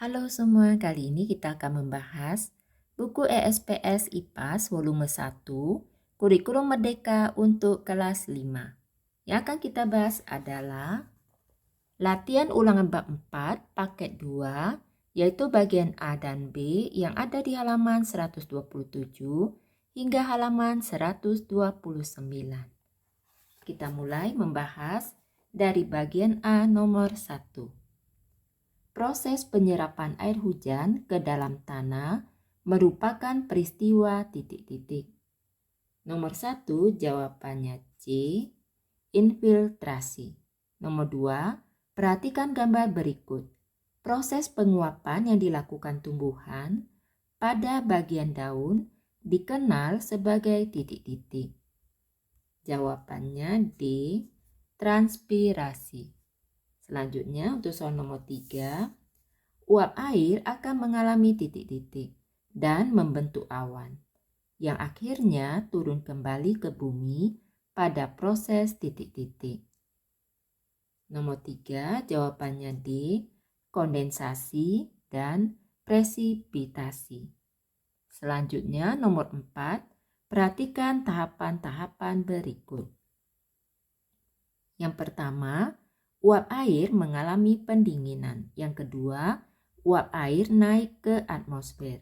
Halo semua, kali ini kita akan membahas buku ESPS IPAS volume 1, Kurikulum Merdeka untuk kelas 5. Yang akan kita bahas adalah latihan ulangan bab 4 paket 2, yaitu bagian A dan B yang ada di halaman 127 hingga halaman 129. Kita mulai membahas dari bagian A nomor 1. Proses penyerapan air hujan ke dalam tanah merupakan peristiwa titik-titik. Nomor 1 jawabannya C, infiltrasi. Nomor 2, perhatikan gambar berikut. Proses penguapan yang dilakukan tumbuhan pada bagian daun dikenal sebagai titik-titik. Jawabannya D, transpirasi. Selanjutnya untuk soal nomor 3, uap air akan mengalami titik-titik dan membentuk awan yang akhirnya turun kembali ke bumi pada proses titik-titik. Nomor 3, jawabannya D, kondensasi dan presipitasi. Selanjutnya nomor 4, perhatikan tahapan-tahapan berikut. Yang pertama, uap air mengalami pendinginan. Yang kedua, uap air naik ke atmosfer.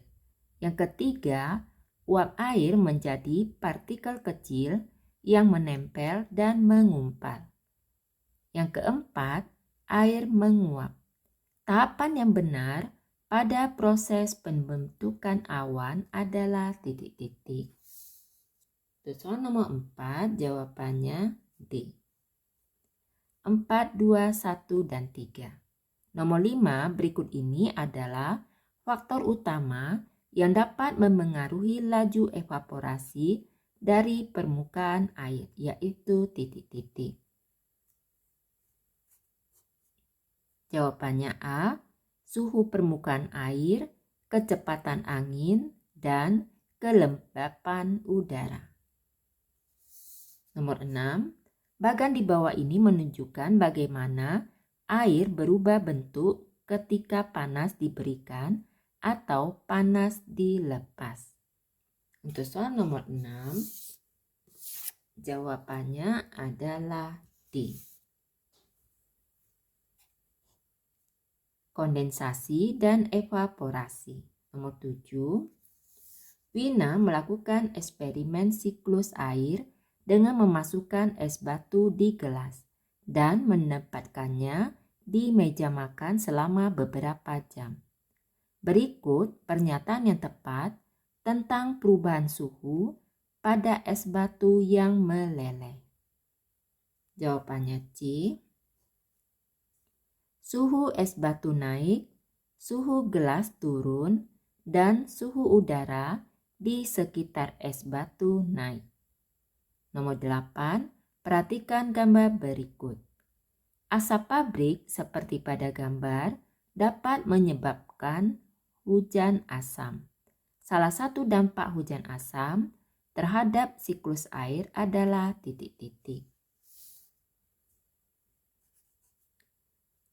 Yang ketiga, uap air menjadi partikel kecil yang menempel dan mengumpal. Yang keempat, air menguap. Tahapan yang benar pada proses pembentukan awan adalah titik-titik. Soal nomor 4, jawabannya D. 4, 2, 1, dan 3. Nomor 5 berikut ini adalah faktor utama yang dapat memengaruhi laju evaporasi dari permukaan air, yaitu titik-titik. Jawabannya A, suhu permukaan air, kecepatan angin, dan kelembapan udara. Nomor 6, bagan di bawah ini menunjukkan bagaimana air berubah bentuk ketika panas diberikan atau panas dilepas. Untuk soal nomor 6, jawabannya adalah D. Kondensasi dan evaporasi. Nomor 7, Wina melakukan eksperimen siklus air dengan memasukkan es batu di gelas dan menempatkannya di meja makan selama beberapa jam. Berikut pernyataan yang tepat tentang perubahan suhu pada es batu yang meleleh. Jawabannya C. Suhu es batu naik, suhu gelas turun, dan suhu udara di sekitar es batu naik. Nomor 8, perhatikan gambar berikut. Asap pabrik seperti pada gambar dapat menyebabkan hujan asam. Salah satu dampak hujan asam terhadap siklus air adalah titik-titik.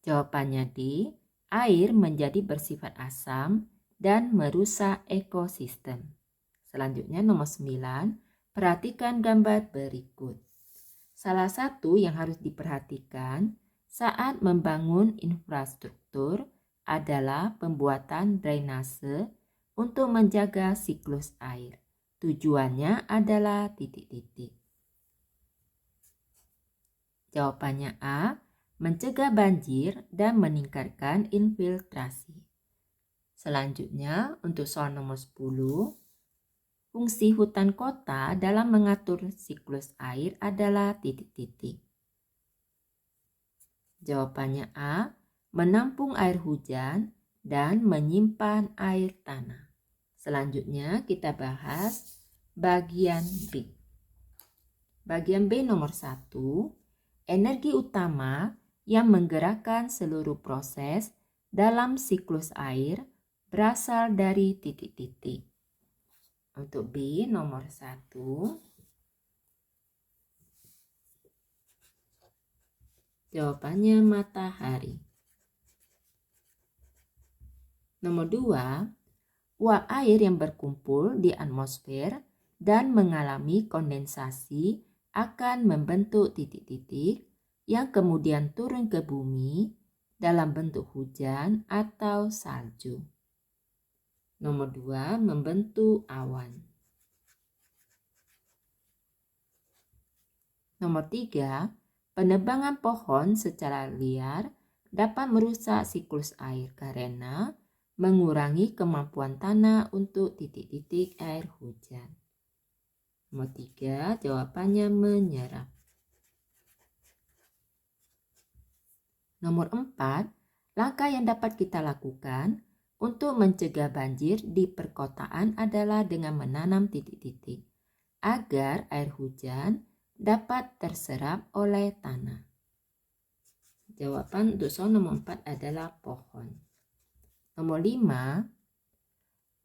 Jawabannya D, air menjadi bersifat asam dan merusak ekosistem. Selanjutnya nomor 9, perhatikan gambar berikut. Salah satu yang harus diperhatikan saat membangun infrastruktur adalah pembuatan drainase untuk menjaga siklus air. Tujuannya adalah titik-titik. Jawabannya A, mencegah banjir dan meningkatkan infiltrasi. Selanjutnya untuk soal nomor 10, fungsi hutan kota dalam mengatur siklus air adalah titik-titik. Jawabannya A, menampung air hujan dan menyimpan air tanah. Selanjutnya kita bahas bagian B. Bagian B nomor 1, energi utama yang menggerakkan seluruh proses dalam siklus air berasal dari titik-titik. Untuk B nomor 1, jawabannya matahari. Nomor 2, uap air yang berkumpul di atmosfer dan mengalami kondensasi akan membentuk titik-titik yang kemudian turun ke bumi dalam bentuk hujan atau salju. Nomor 2, membentuk awan. Nomor 3, penebangan pohon secara liar dapat merusak siklus air karena mengurangi kemampuan tanah untuk titik-titik air hujan. Nomor 3, jawabannya menyerap. Nomor 4, langkah yang dapat kita lakukan untuk mencegah banjir di perkotaan adalah dengan menanam titik-titik agar air hujan dapat terserap oleh tanah. Jawaban untuk soal nomor 4 adalah pohon. Nomor 5,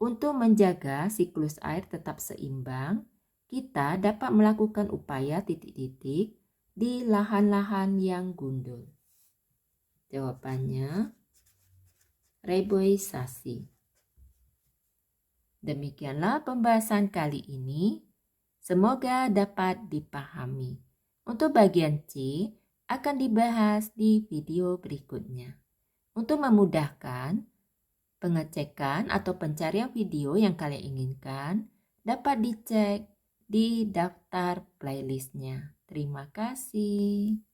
untuk menjaga siklus air tetap seimbang, kita dapat melakukan upaya titik-titik di lahan-lahan yang gundul. Jawabannya, reboisasi. Demikianlah pembahasan kali ini. Semoga dapat dipahami. Untuk bagian C akan dibahas di video berikutnya. Untuk memudahkan pengecekan atau pencarian video yang kalian inginkan, dapat dicek di daftar playlistnya. Terima kasih.